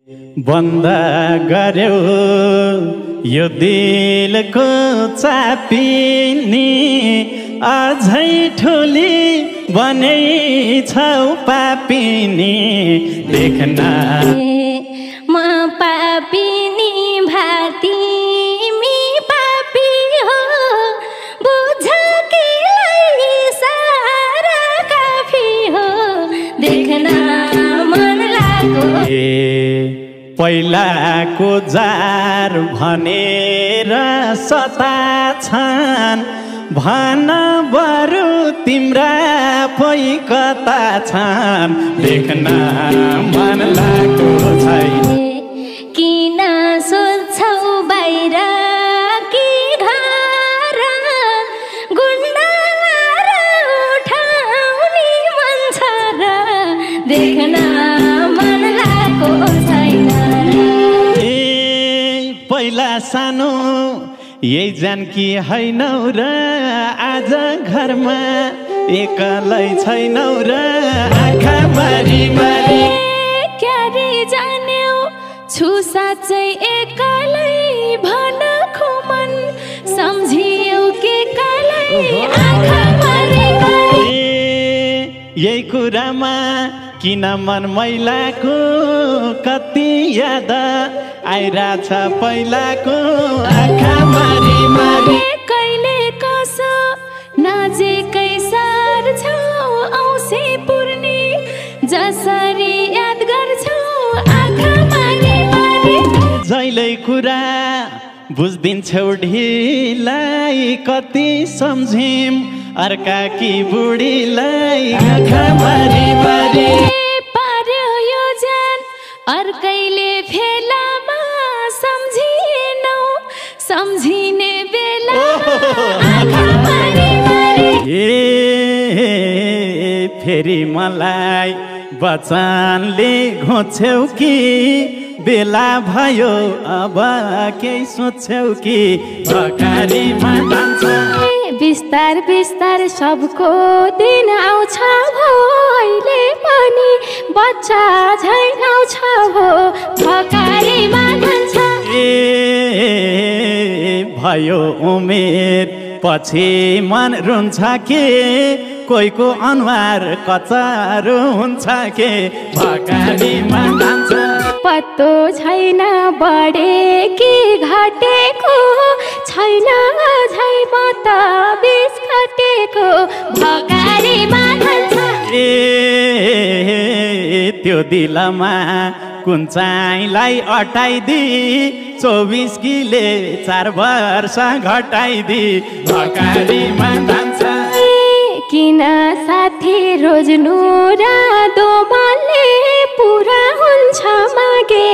बन्द गर्यो यो दिलको चापिनी अझै ठुली बनै छौ पापिनी देख्न म पापिनी भाती मी पापी हो बुझ कि सारा काफी हो देख्न मन लाग्यो पहिलाको जार भनेर सताछन् भन बरु तिम्रा पै कता छन् देख्न मन लाग्यो छैन किन सोध्छौ बाहिर कि घर गुण्डाला उठाउने मन छ र देख्न मन लाग्यो छैन पहिला सानो यही जानकी हैनौ र आज घरमा एक्लै छैनौ र आँखा मारी मारी क्यारे जान्यौ छु साँच्चै एक्लै भन खुमन सम्झियौ के कालै आँखा मारी मारी यही कुरामा किन मन मैलाको कति याद आइराछ पहिलाको आँखा मारी मारी कहिले कसो नजिकै सर्छौ औँसी पूर्णी जसरी याद गर्छौ आँखा मारी मारी जहिले कुरा बुझ्दिन्छौ ढिलाई कति सम्झिम अर्का कि बुढीलाई आँखा मारी मारी पार्यो यो जान अर्कैले फेलामा सम्झिएनौ सम्झिने बेला आँखा मारी मारी फेरि मलाई वचनले घोच्छौ कि बेला भयो अब केही सोच्छौ कि भकारीमा जान्छ बिस्तार बिस्तार सबको दिन आउँछ भो अहिले पनि बच्चा झै आउँछ भो भकारीमा जान्छ भयो उमेर पछि मन रुन्छ के कोहीको अनुहार कचारो हुन्छ के भकारीमा जान्छ पत्तो छैन बढे कि घटेको छैन झै म त बिस घटेको भकारीमा जान्छ त्यो दिलमा कुन चाहिँलाई अटाइदी 24 किले 4 वर्ष घटाइदी भकारीमा जान्छ किन साथी रोज्नु र दोमलले पुरा हुन्छ मागे